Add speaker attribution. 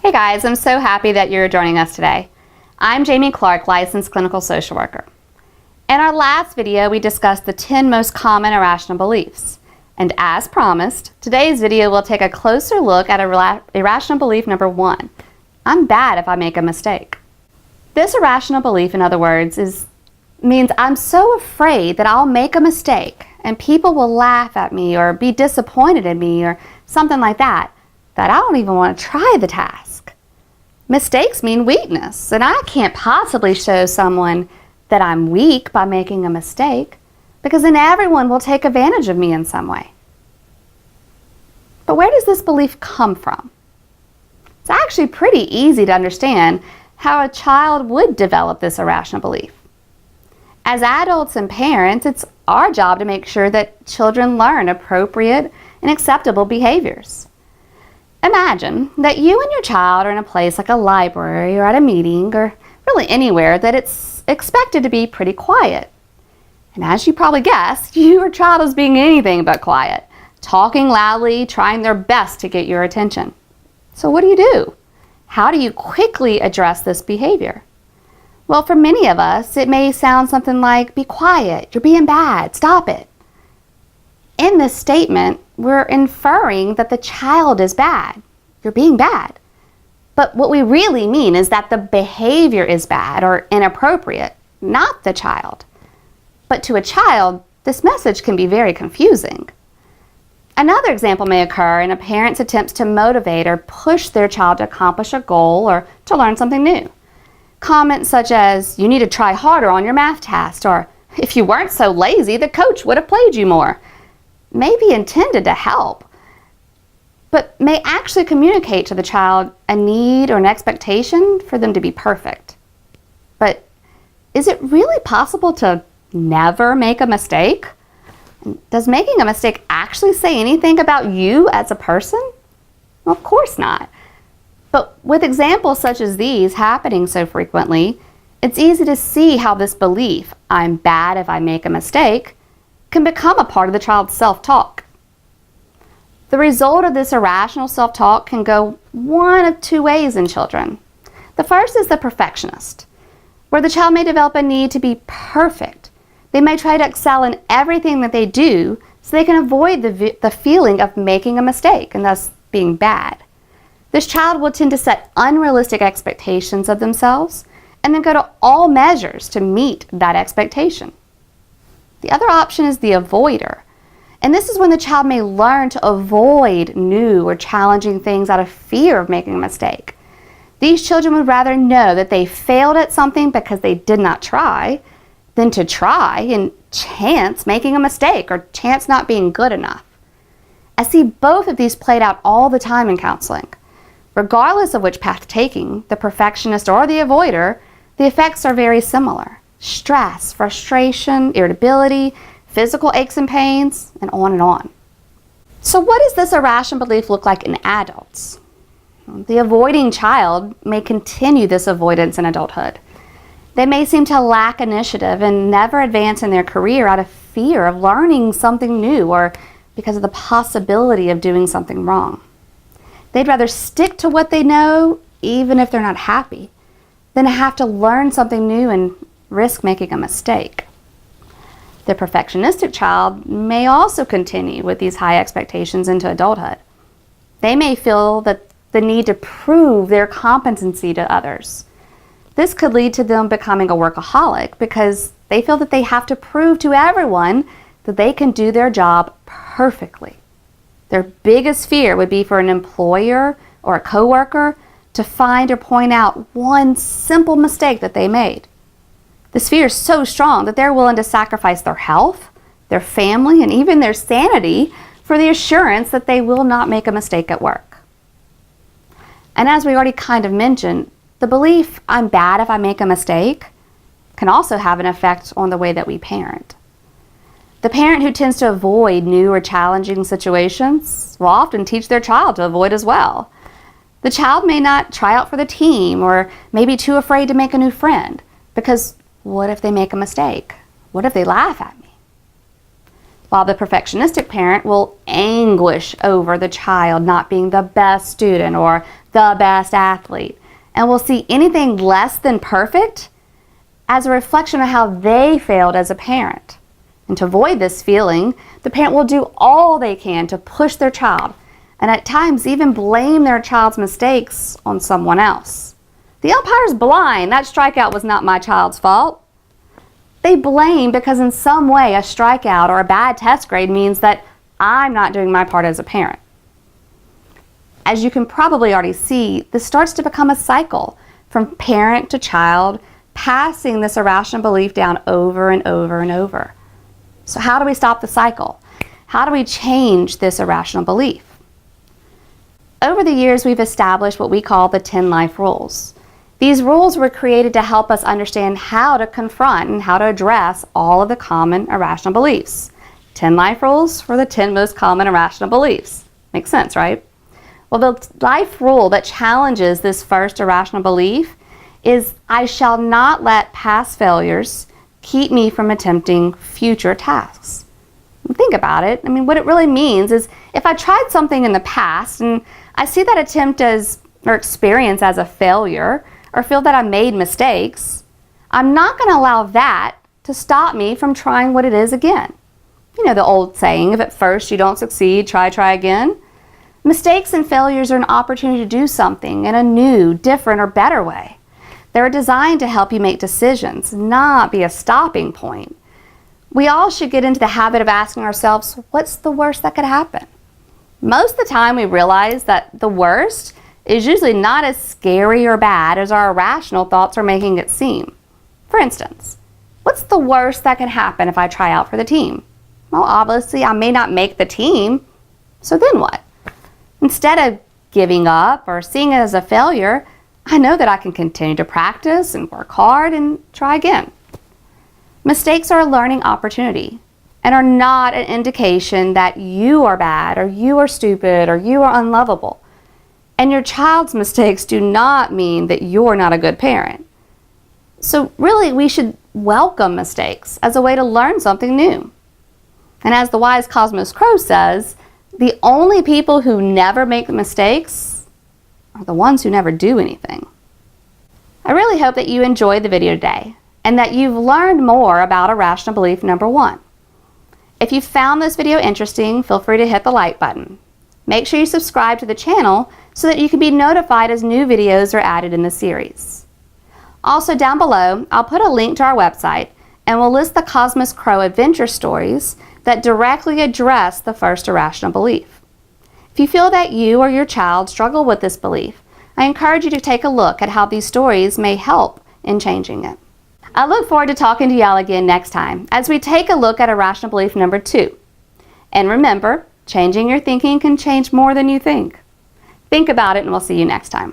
Speaker 1: Hey guys, I'm so happy that you're joining us today. I'm Jamie Clark, licensed clinical social worker. In our last video, we discussed the 10 most common irrational beliefs. And as promised, today's video will take a closer look at irrational belief number 1. I'm bad if I make a mistake. This irrational belief, in other words, means I'm so afraid that I'll make a mistake and people will laugh at me or be disappointed in me or something like that I don't even want to try the task. Mistakes mean weakness, and I can't possibly show someone that I'm weak by making a mistake, because then everyone will take advantage of me in some way. But where does this belief come from? It's actually pretty easy to understand how a child would develop this irrational belief. As adults and parents, it's our job to make sure that children learn appropriate and acceptable behaviors. Imagine that you and your child are in a place like a library or at a meeting or really anywhere that it's expected to be pretty quiet. And as you probably guessed, your child is being anything but quiet, talking loudly, trying their best to get your attention. So what do? How do you quickly address this behavior? Well, for many of us, it may sound something like, be quiet, you're being bad, stop it. In this statement, we're inferring that the child is bad. You're being bad. But what we really mean is that the behavior is bad or inappropriate, not the child. But to a child, this message can be very confusing. Another example may occur in a parent's attempts to motivate or push their child to accomplish a goal or to learn something new. Comments such as, you need to try harder on your math test, or if you weren't so lazy, the coach would have played you more, may be intended to help, but may actually communicate to the child a need or an expectation for them to be perfect. But is it really possible to never make a mistake? Does making a mistake actually say anything about you as a person? Well, of course not. But with examples such as these happening so frequently, it's easy to see how this belief, I'm bad if I make a mistake, can become a part of the child's self-talk. The result of this irrational self-talk can go one of two ways in children. The first is the perfectionist, where the child may develop a need to be perfect. They may try to excel in everything that they do so they can avoid the feeling of making a mistake and thus being bad. This child will tend to set unrealistic expectations of themselves and then go to all measures to meet that expectation. The other option is the avoider. And this is when the child may learn to avoid new or challenging things out of fear of making a mistake. These children would rather know that they failed at something because they did not try than to try and chance making a mistake or chance not being good enough. I see both of these played out all the time in counseling. Regardless of which path taking, the perfectionist or the avoider, the effects are very similar. Stress, frustration, irritability, physical aches and pains, and on and on. So what does this irrational belief look like in adults? The avoiding child may continue this avoidance in adulthood. They may seem to lack initiative and never advance in their career out of fear of learning something new or because of the possibility of doing something wrong. They'd rather stick to what they know, even if they're not happy, than to have to learn something new and risk making a mistake. The perfectionistic child may also continue with these high expectations into adulthood. They may feel that the need to prove their competency to others. This could lead to them becoming a workaholic because they feel that they have to prove to everyone that they can do their job perfectly. Their biggest fear would be for an employer or a coworker to find or point out one simple mistake that they made. This fear is so strong that they're willing to sacrifice their health, their family, and even their sanity for the assurance that they will not make a mistake at work. And as we already kind of mentioned, the belief, I'm bad if I make a mistake, can also have an effect on the way that we parent. The parent who tends to avoid new or challenging situations will often teach their child to avoid as well. The child may not try out for the team or may be too afraid to make a new friend because what if they make a mistake? What if they laugh at me? while the perfectionistic parent will anguish over the child not being the best student or the best athlete, and will see anything less than perfect as a reflection of how they failed as a parent. And to avoid this feeling, the parent will do all they can to push their child, and at times even blame their child's mistakes on someone else. The umpire's blind. That strikeout was not my child's fault. They blame because in some way a strikeout or a bad test grade means that I'm not doing my part as a parent. As you can probably already see, this starts to become a cycle from parent to child, passing this irrational belief down over and over and over. So how do we stop the cycle? How do we change this irrational belief? Over the years, we've established what we call the 10 life rules. These rules were created to help us understand how to confront and how to address all of the common irrational beliefs. 10 life rules for the 10 most common irrational beliefs. Makes sense, right? Well, the life rule that challenges this first irrational belief is, I shall not let past failures keep me from attempting future tasks. Think about it. I mean, what it really means is, if I tried something in the past and I see that attempt as, or experience as a failure, or feel that I made mistakes, I'm not going to allow that to stop me from trying what it is again. You know the old saying, if at first you don't succeed, try again. Mistakes and failures are an opportunity to do something in a new, different, or better way. They're designed to help you make decisions, not be a stopping point. We all should get into the habit of asking ourselves, what's the worst that could happen? Most of the time we realize that the worst is usually not as scary or bad as our irrational thoughts are making it seem. For instance, what's the worst that can happen if I try out for the team? Well, obviously I may not make the team, so then what? Instead of giving up or seeing it as a failure, I know that I can continue to practice and work hard and try again. Mistakes are a learning opportunity and are not an indication that you are bad or you are stupid or you are unlovable. And your child's mistakes do not mean that you're not a good parent. So really, we should welcome mistakes as a way to learn something new. And as the wise Cosmos Crow says, the only people who never make mistakes are the ones who never do anything. I really hope that you enjoyed the video today and that you've learned more about irrational belief number 1. If you found this video interesting, feel free to hit the like button. Make sure you subscribe to the channel so that you can be notified as new videos are added in the series. Also down below, I'll put a link to our website and we'll list the Cosmos Crow adventure stories that directly address the first irrational belief. If you feel that you or your child struggle with this belief, I encourage you to take a look at how these stories may help in changing it. I look forward to talking to y'all again next time as we take a look at irrational belief number 2. And remember, changing your thinking can change more than you think. Think about it and we'll see you next time.